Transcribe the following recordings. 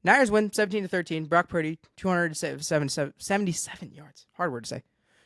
Niners win 17-13. Brock Purdy, 277 yards. Hard word to say.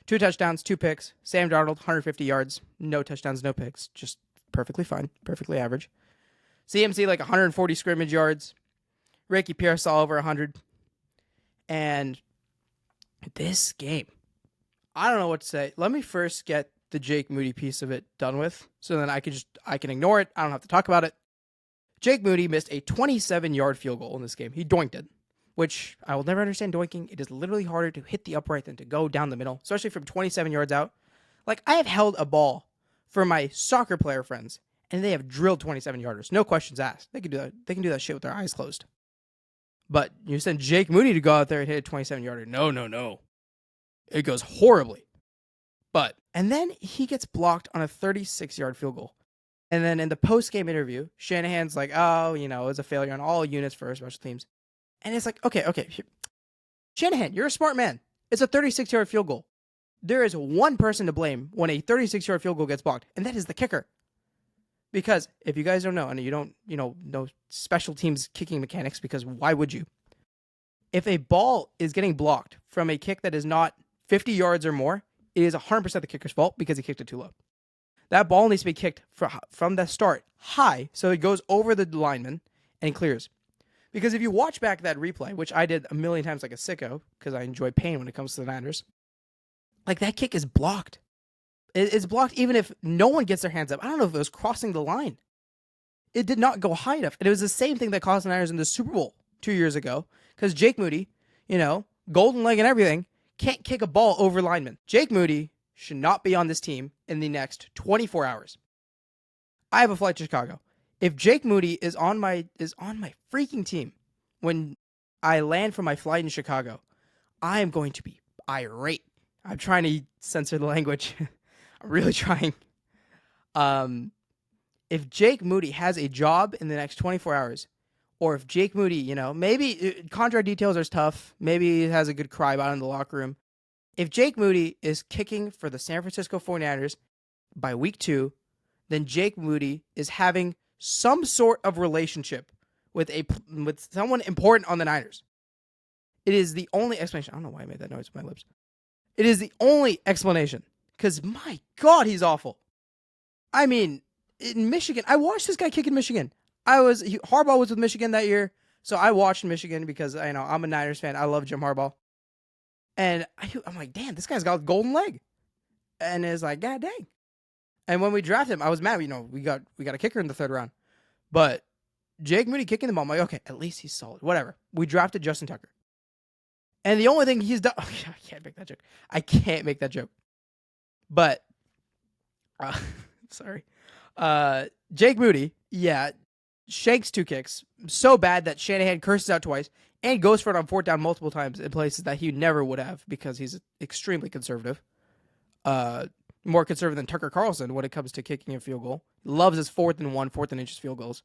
2 touchdowns, 2 picks. Sam Darnold, 150 yards. No touchdowns, no picks. Just perfectly fine. Perfectly average. CMC, like 140 scrimmage yards. Ricky Pearsall, over 100. And this game, I don't know what to say. Let me first get the Jake Moody piece of it done with, so then I can ignore it. I don't have to talk about it. Jake Moody missed a 27-yard field goal in this game. He doinked it, which I will never understand doinking. It is literally harder to hit the upright than to go down the middle, especially from 27 yards out. Like, I have held a ball for my soccer player friends, and they have drilled 27-yarders. No questions asked. They can do that. They can do that shit with their eyes closed. But you send Jake Moody to go out there and hit a 27-yarder. No. It goes horribly. And then he gets blocked on a 36-yard field goal. And then in the post-game interview, Shanahan's like, oh, it was a failure on all units for special teams. And it's like, okay. Shanahan, you're a smart man. It's a 36-yard field goal. There is one person to blame when a 36-yard field goal gets blocked, and that is the kicker. Because if you guys don't know, and you don't, know special teams kicking mechanics, because why would you? If a ball is getting blocked from a kick that is not 50 yards or more, it is 100% the kicker's fault because he kicked it too low. That ball needs to be kicked from the start high, so it goes over the lineman and clears. Because if you watch back that replay, which I did a million times like a sicko, because I enjoy pain when it comes to the Niners, like, that kick is blocked. It's blocked even if no one gets their hands up. I don't know if it was crossing the line. It did not go high enough. And it was the same thing that cost the Niners in the Super Bowl 2 years ago, because Jake Moody, golden leg and everything, can't kick a ball over linemen. Jake Moody should not be on this team in the next 24 hours. I have a flight to Chicago. If Jake Moody is on my freaking team when I land from my flight in Chicago, I am going to be irate. I'm trying to censor the language. I'm really trying. If Jake Moody has a job in the next 24 hours, or if Jake Moody, maybe contract details are tough. Maybe he has a good cry about it in the locker room. If Jake Moody is kicking for the San Francisco 49ers by week 2, then Jake Moody is having some sort of relationship with someone important on the Niners. It is the only explanation. I don't know why I made that noise with my lips. It is the only explanation, because my God, he's awful. I mean, in Michigan, I watched this guy kick in Michigan. Harbaugh was with Michigan that year, so I watched Michigan because I'm a Niners fan. I love Jim Harbaugh. And I'm like, damn, this guy's got a golden leg. And it's like, God dang. And when we drafted him, I was mad. We got a kicker in the 3rd round. But Jake Moody kicking the ball, I'm like, okay, at least he's solid. Whatever. We drafted Justin Tucker. And the only thing he's done... Oh, I can't make that joke. But... sorry. Jake Moody, shanks 2 kicks. So bad that Shanahan curses out twice and goes for it on 4th down multiple times in places that he never would have, because he's extremely conservative. More conservative than Tucker Carlson when it comes to kicking a field goal. Loves his 4th and 1, 4th and inches field goals.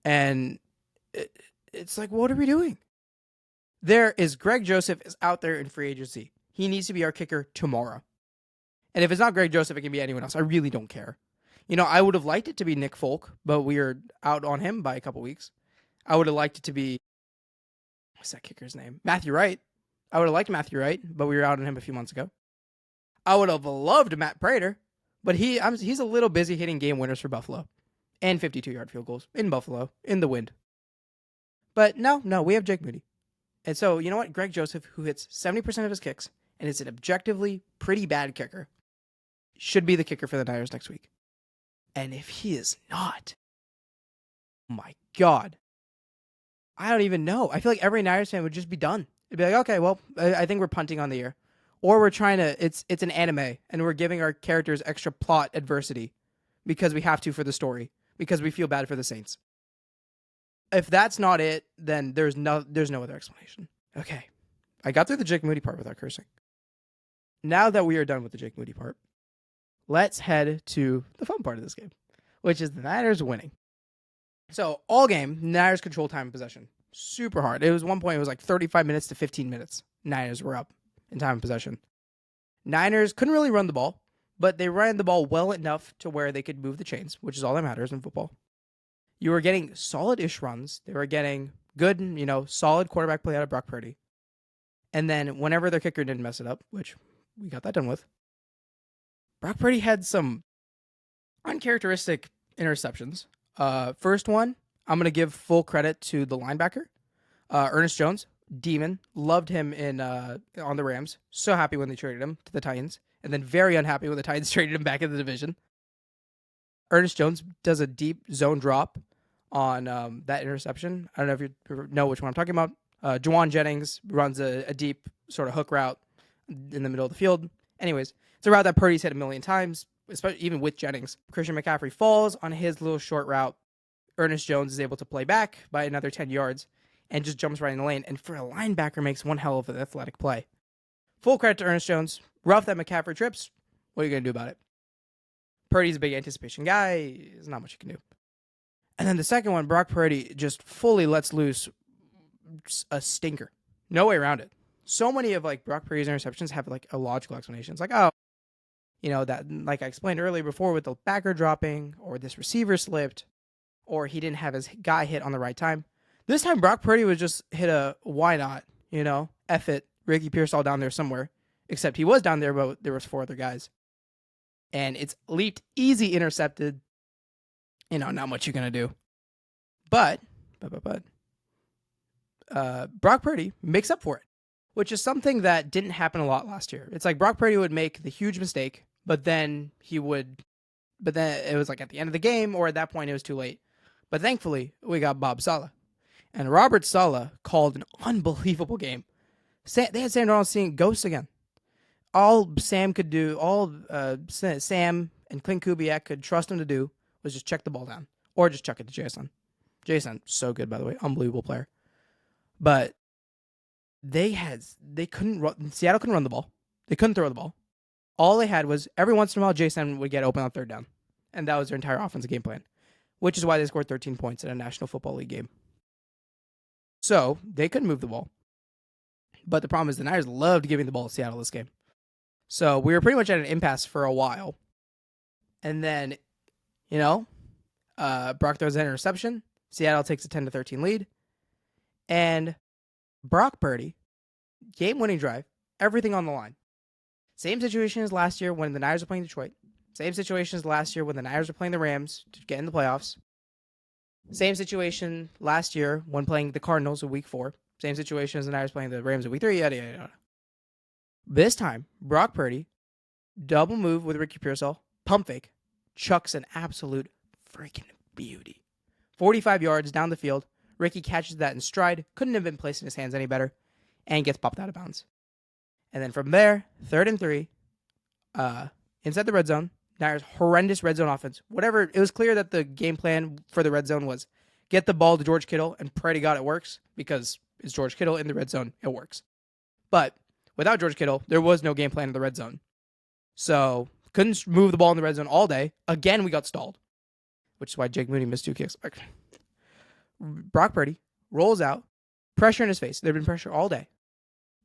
And it's like, what are we doing? Greg Joseph is out there in free agency. He needs to be our kicker tomorrow. And if it's not Greg Joseph, it can be anyone else. I really don't care. I would have liked it to be Nick Folk, but we are out on him by a couple weeks. I would have liked it to be, what's that kicker's name? Matthew Wright. I would have liked Matthew Wright, but we were out on him a few months ago. I would have loved Matt Prater, but he's a little busy hitting game winners for Buffalo and 52-yard field goals in Buffalo in the wind. But no, we have Jake Moody. And so, you know what? Greg Joseph, who hits 70% of his kicks and is an objectively pretty bad kicker, should be the kicker for the Niners next week. And if he is not, oh my God, I don't even know. I feel like every Niners fan would just be done. It'd be like, okay, well, I think we're punting on the year. Or we're trying to, it's an anime, and we're giving our characters extra plot adversity because we have to for the story, because we feel bad for the Saints. If that's not it, then there's no other explanation. Okay, I got through the Jake Moody part without cursing. Now that we are done with the Jake Moody part, let's head to the fun part of this game, which is the Niners winning. So all game, Niners control time and possession. Super hard. It was one point, it was like 35 minutes to 15 minutes. Niners were up in time and possession. Niners couldn't really run the ball, but they ran the ball well enough to where they could move the chains, which is all that matters in football. You were getting solid-ish runs. They were getting Good, solid quarterback play out of Brock Purdy. And then whenever their kicker didn't mess it up, which we got that done with, Brock Purdy had some uncharacteristic interceptions. First one, I'm going to give full credit to the linebacker, Ernest Jones. Demon. Loved him on the Rams. So happy when they traded him to the Titans. And then very unhappy when the Titans traded him back in the division. Ernest Jones does a deep zone drop on that interception. I don't know if you know which one I'm talking about. Juwan Jennings runs a deep sort of hook route in the middle of the field. Anyways, it's a route that Purdy's hit a million times, especially even with Jennings. Christian McCaffrey falls on his little short route. Ernest Jones is able to play back by another 10 yards and just jumps right in the lane. And for a linebacker, makes one hell of an athletic play. Full credit to Ernest Jones. Rough that McCaffrey trips. What are you going to do about it? Purdy's a big anticipation guy. There's not much you can do. And then the second one, Brock Purdy just fully lets loose a stinker. No way around it. So many of Brock Purdy's interceptions have a logical explanation. It's that like I explained earlier before with the backer dropping, or this receiver slipped, or he didn't have his guy hit on the right time. This time Brock Purdy was just hit a why not, F it. Ricky Pearsall down there somewhere. Except he was down there, but there was 4 other guys. And it's leaped, easy intercepted. Not much you're going to do. But Brock Purdy makes up for it, which is something that didn't happen a lot last year. It's like Brock Purdy would make the huge mistake, but then it was at the end of the game, or at that point it was too late. But thankfully, we got Bob Saleh. And Robert Saleh called an unbelievable game. They had Sam Darnold seeing ghosts again. All Sam could do, Sam and Clint Kubiak could trust him to do was just check the ball down, or just chuck it to Jason. Jason, so good, by the way. Unbelievable player. But Seattle couldn't run the ball. They couldn't throw the ball. All they had was every once in a while Jason would get open on third down. And that was their entire offensive game plan, which is why they scored 13 points in a National Football League game. So they couldn't move the ball. But the problem is the Niners loved giving the ball to Seattle this game. So we were pretty much at an impasse for a while. And then, Brock throws an interception. Seattle takes a 10-13 lead. And Brock Purdy, game-winning drive, everything on the line. Same situation as last year when the Niners were playing Detroit. Same situation as last year when the Niners were playing the Rams to get in the playoffs. Same situation last year when playing the Cardinals in Week 4. Same situation as the Niners playing the Rams in Week 3, yada, yada, yada. This time, Brock Purdy, double move with Ricky Pearsall, pump fake, chucks an absolute freaking beauty. 45 yards down the field. Ricky catches that in stride. Couldn't have been placed in his hands any better. And gets popped out of bounds. And then from there, 3rd and 3, inside the red zone. Niners horrendous red zone offense. Whatever, it was clear that the game plan for the red zone was get the ball to George Kittle, and pray to God it works, because it's George Kittle in the red zone. It works. But without George Kittle, there was no game plan in the red zone. So couldn't move the ball in the red zone all day. Again, we got stalled, which is why Jake Moody missed 2 kicks. Brock Purdy rolls out, pressure in his face. There'd been pressure all day.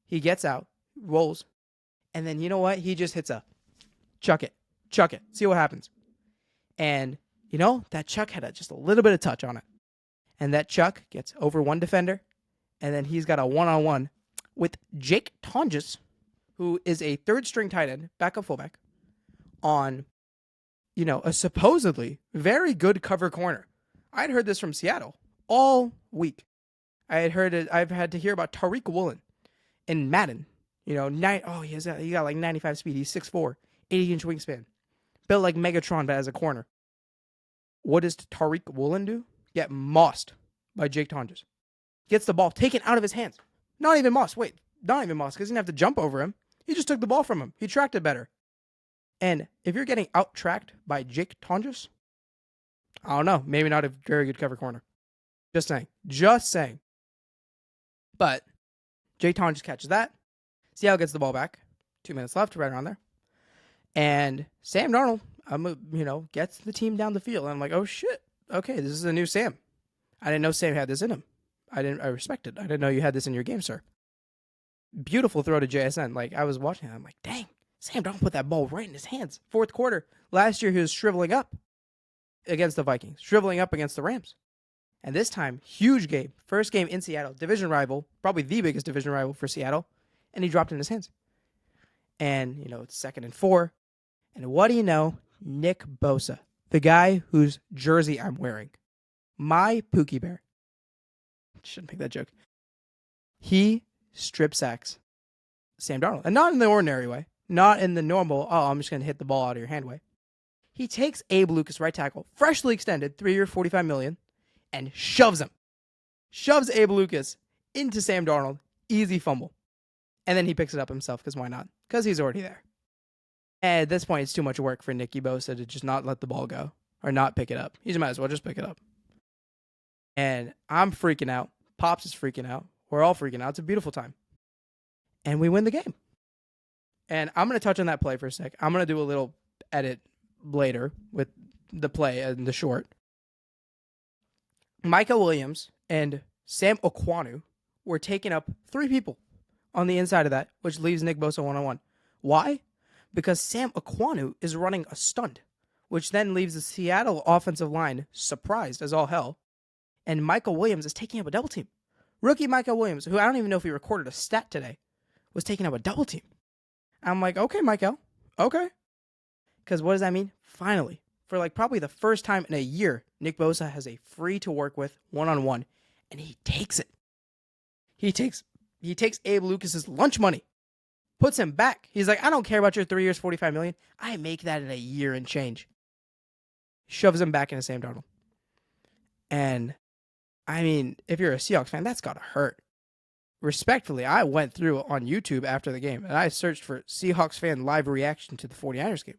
He gets out, rolls, and then you know what? He just hits a chuck it, see what happens. And that chuck had just a little bit of touch on it. And that chuck gets over one defender, and then he's got a one-on-one with Jake Tonges, who is a 3rd-string tight end, backup fullback, on, a supposedly very good cover corner. I'd heard this from Seattle all week. I've had to hear about Tariq Woolen in Madden. He got like 95 speed. He's 6'4", 80-inch wingspan. Built like Megatron, but as a corner. What does Tariq Woolen do? Get mossed by Jake Tonges. Gets the ball taken out of his hands. Not even mossed, because he didn't have to jump over him. He just took the ball from him. He tracked it better. And if you're getting out-tracked by Jake Tonges, I don't know. Maybe not a very good cover corner. Just saying. But Jake Tonges catches that. Seattle gets the ball back. 2 minutes left, right around there. And Sam Darnold, gets the team down the field. And I'm like, oh shit. Okay, this is a new Sam. I didn't know Sam had this in him. I respect it. I didn't know you had this in your game, sir. Beautiful throw to JSN. I was watching it. I'm like, dang, Sam Darnold put that ball right in his hands. 4th quarter. Last year, he was shriveling up against the Vikings. Shriveling up against the Rams. And this time, huge game. First game in Seattle. Division rival. Probably the biggest division rival for Seattle. And he dropped it in his hands. And, it's 2nd and 4. And what do you know? Nick Bosa, the guy whose jersey I'm wearing. My Pookie Bear. Shouldn't make that joke. He strip sacks Sam Darnold. And not in the ordinary way. Not in the normal, I'm just going to hit the ball out of your hand way. He takes Abe Lucas, right tackle, freshly extended, 3-year, $45 million, and shoves him. Shoves Abe Lucas into Sam Darnold. Easy fumble. And then he picks it up himself, because why not? Because he's already there. And at this point, it's too much work for Nicky Bosa to just not let the ball go. Or not pick it up. He might as well just pick it up. And I'm freaking out. Pops is freaking out. We're all freaking out. It's a beautiful time. And we win the game. And I'm going to touch on that play for a sec. I'm going to do a little edit later with the play and the short. Micah Williams and Sam Okwonu were taking up 3 people on the inside of that, which leaves Nick Bosa one-on-one. Why? Because Sam Okwonu is running a stunt, which then leaves the Seattle offensive line surprised as all hell. And Michael Williams is taking up a double team. Rookie Michael Williams, who I don't even know if he recorded a stat today, was taking up a double team. I'm like, okay, Michael, okay. Because what does that mean? Finally, for probably the first time in a year, Nick Bosa has a free to work with one-on-one, and he takes it. He takes Abe Lucas's lunch money, puts him back. He's like, I don't care about your 3 years, $45 million. I make that in a year and change. Shoves him back into Sam Darnold. And I mean, if you're a Seahawks fan, that's gotta hurt. Respectfully, I went through on YouTube after the game, and I searched for Seahawks fan live reaction to the 49ers game.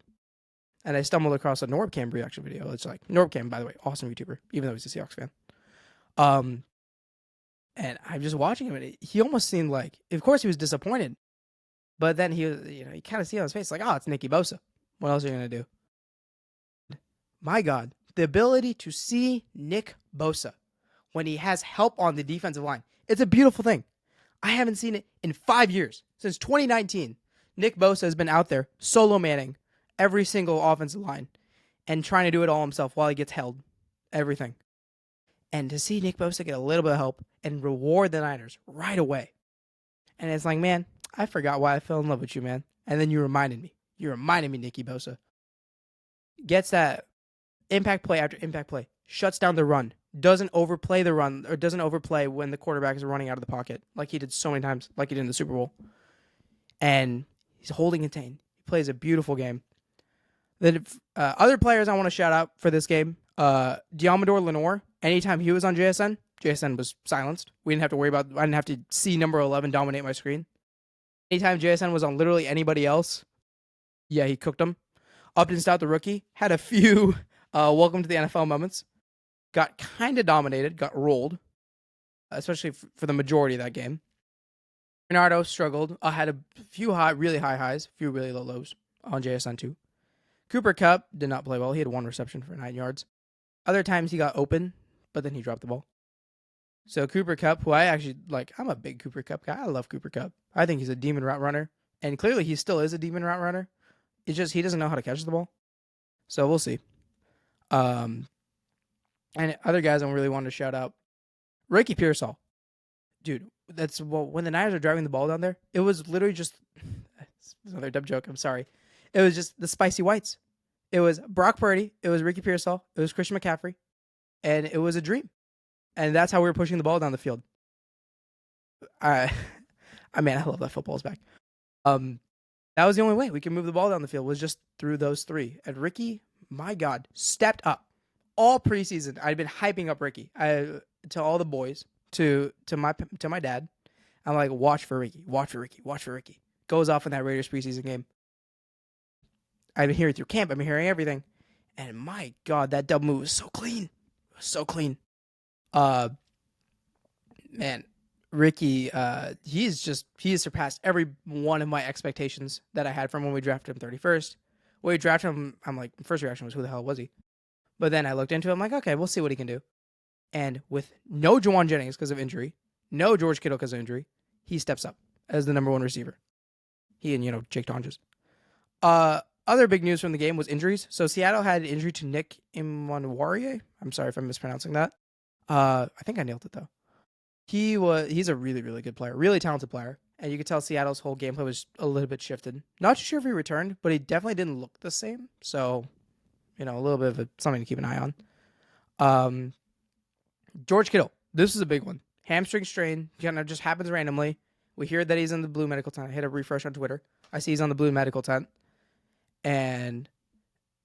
And I stumbled across a Norbcam reaction video. It's like, Norbcam, by the way, awesome YouTuber, even though he's a Seahawks fan. And I'm just watching him, and he almost seemed like, of course he was disappointed, but then he was, you kind of see on his face, like, it's Nicky Bosa. What else are you going to do? My God, the ability to see Nick Bosa when he has help on the defensive line, it's a beautiful thing. I haven't seen it in 5 years. Since 2019, Nick Bosa has been out there solo manning every single offensive line and trying to do it all himself while he gets held. Everything. And to see Nick Bosa get a little bit of help and reward the Niners right away. And it's like, man, I forgot why I fell in love with you, man. And then you reminded me. You reminded me, Nicky Bosa. Gets that impact play after impact play. Shuts down the run. Doesn't overplay the run, or doesn't overplay when the quarterback is running out of the pocket, like he did so many times, like he did in the Super Bowl. And he's holding contain. He plays a beautiful game. Then other players I want to shout out for this game, Diamador Lenore. Anytime he was on JSN was silenced. I didn't have to see number 11 dominate my screen. Anytime JSN was on literally anybody else, yeah, he cooked them. Upton Stout, the rookie, had a few welcome to the NFL moments. Got kind of dominated, got rolled, especially for the majority of that game. Bernardo struggled, had a few really high highs, a few really low lows on JSN too. Cooper Kupp did not play well. He had 1 reception for 9 yards. Other times he got open, but then he dropped the ball. So Cooper Kupp, who I actually like, I'm a big Cooper Kupp guy. I love Cooper Kupp. I think he's a demon route runner, and clearly he still is a demon route runner. It's just he doesn't know how to catch the ball. So we'll see. And other guys I really wanted to shout out. Ricky Pearsall. Dude, when the Niners are driving the ball down there, it was literally just another dumb joke, I'm sorry. It was just the spicy whites. It was Brock Purdy, it was Ricky Pearsall, it was Christian McCaffrey, and it was a dream. And that's how we were pushing the ball down the field. I love that football's back. That was the only way we could move the ball down the field, was just through those 3. And Ricky, my God, stepped up. All preseason, I'd been hyping up Ricky to all the boys, to my dad. I'm like, watch for Ricky, watch for Ricky, watch for Ricky. Goes off in that Raiders preseason game. I've been hearing through camp. I've been hearing everything. And my God, that double move was so clean. It was so clean. Man, Ricky, he has surpassed every one of my expectations that I had from when we drafted him 31st. When we drafted him, I'm like, first reaction was, who the hell was he? But then I looked into it, I'm like, okay, we'll see what he can do. And with no Juwan Jennings because of injury, no George Kittle because of injury, he steps up as the number 1 receiver. He and, Jake Tonjes. Other big news from the game was injuries. So Seattle had an injury to Nick Imwanwarrior. I'm sorry if I'm mispronouncing that. I think I nailed it though. He's a really, really good player, really talented player. And you could tell Seattle's whole gameplay was a little bit shifted. Not too sure if he returned, but he definitely didn't look the same. So, a little bit of something to keep an eye on. George Kittle. This is a big one. Hamstring strain. Kind of just happens randomly. We hear that he's in the blue medical tent. I hit a refresh on Twitter. I see he's on the blue medical tent. And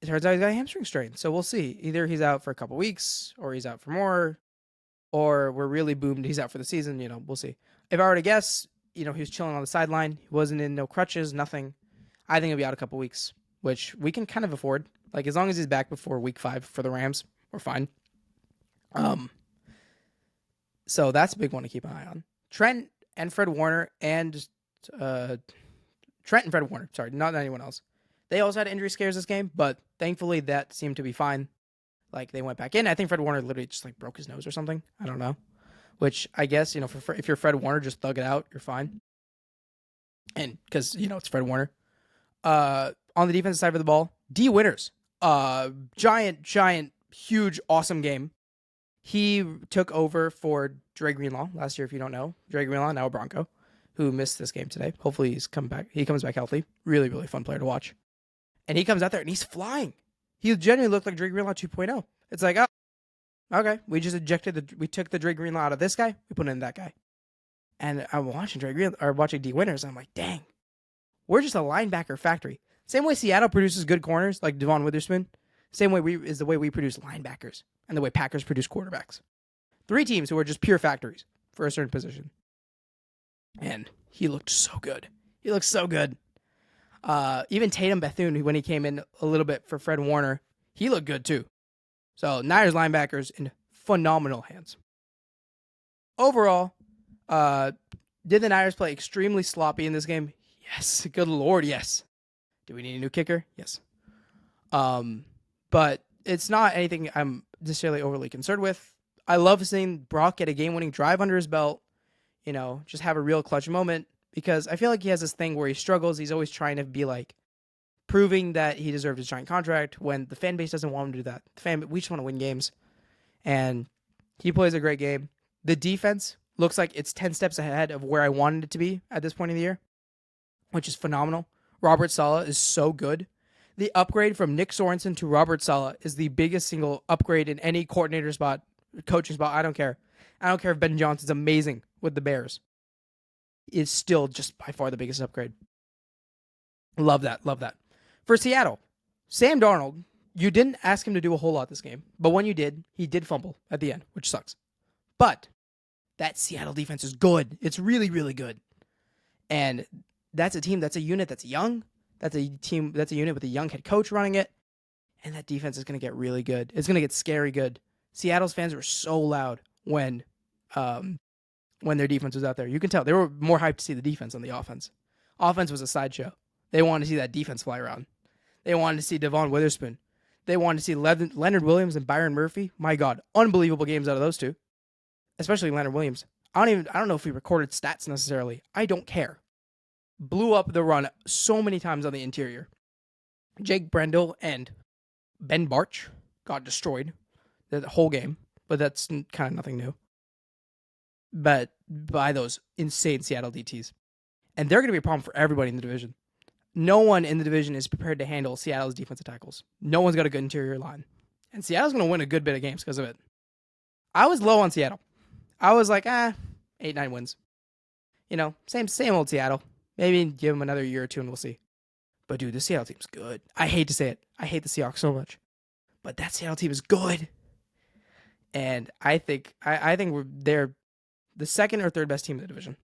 it turns out he's got a hamstring strain. So we'll see. Either he's out for a couple weeks, or he's out for more, or we're really boomed. He's out for the season. We'll see. If I were to guess, he was chilling on the sideline. He wasn't in no crutches, nothing. I think he'll be out a couple weeks, which we can kind of afford. Like, as long as he's back before week 5 for the Rams, we're fine. So that's a big one to keep an eye on. Trent and Fred Warner, sorry, not anyone else. They also had injury scares this game, but thankfully that seemed to be fine. Like, they went back in. I think Fred Warner literally just broke his nose or something. I don't know. Which I guess, if you're Fred Warner, just thug it out. You're fine. And because, it's Fred Warner. On the defensive side of the ball, D. Winters. Giant, huge, awesome game. He took over for Dre Greenlaw last year, if you don't know. Dre Greenlaw, now a Bronco, who missed this game today. Hopefully he's come back. He comes back healthy. Really, really fun player to watch. And he comes out there and he's flying. He genuinely looked like Dre Greenlaw 2.0. It's like, oh, okay. We just we took the Dre Greenlaw out of this guy. We put in that guy. And I'm watching watching D. Winters, and I'm like, dang, we're just a linebacker factory. Same way Seattle produces good corners, like Devon Witherspoon. Same way is the way we produce linebackers and the way Packers produce quarterbacks. 3 teams who are just pure factories for a certain position. And he looked so good. Even Tatum Bethune, when he came in a little bit for Fred Warner, he looked good too. So Niners linebackers in phenomenal hands. Overall, did the Niners play extremely sloppy in this game? Yes. Good Lord, yes. Do we need a new kicker? Yes. But it's not anything I'm necessarily overly concerned with. I love seeing Brock get a game-winning drive under his belt, just have a real clutch moment, because I feel like he has this thing where he struggles. He's always trying to be proving that he deserved his giant contract when the fan base doesn't want him to do that. We just want to win games. And he plays a great game. The defense looks like it's 10 steps ahead of where I wanted it to be at this point in the year, which is phenomenal. Robert Saleh is so good. The upgrade from Nick Sorensen to Robert Saleh is the biggest single upgrade in any coordinator spot, coaching spot. I don't care. I don't care if Ben Johnson's amazing with the Bears. It's still just by far the biggest upgrade. Love that. For Seattle, Sam Darnold, you didn't ask him to do a whole lot this game, but when you did, he did fumble at the end, which sucks. But that Seattle defense is good. It's really, really good. And that's a team, that's a unit that's young. That's a unit with a young head coach running it. And that defense is going to get really good. It's going to get scary good. Seattle's fans were so loud when their defense was out there. You can tell they were more hyped to see the defense than the offense. Offense was a sideshow. They wanted to see that defense fly around. They wanted to see Devon Witherspoon. They wanted to see Leonard Williams and Byron Murphy. My God, unbelievable games out of those two. Especially Leonard Williams. I don't know if we recorded stats necessarily. I don't care. Blew up the run so many times on the interior. Jake Brendel and Ben Barch got destroyed the whole game, but that's kind of nothing new. But by those insane Seattle DTs. And they're going to be a problem for everybody in the division. No one in the division is prepared to handle Seattle's defensive tackles. No one's got a good interior line. And Seattle's going to win a good bit of games because of it. I was low on Seattle. I was like, 8-9 wins. Same old Seattle. Maybe give them another year or two and we'll see. But dude, the Seattle team's good. I hate to say it. I hate the Seahawks so much. But that Seattle team is good. And I think they're the second or third best team in the division.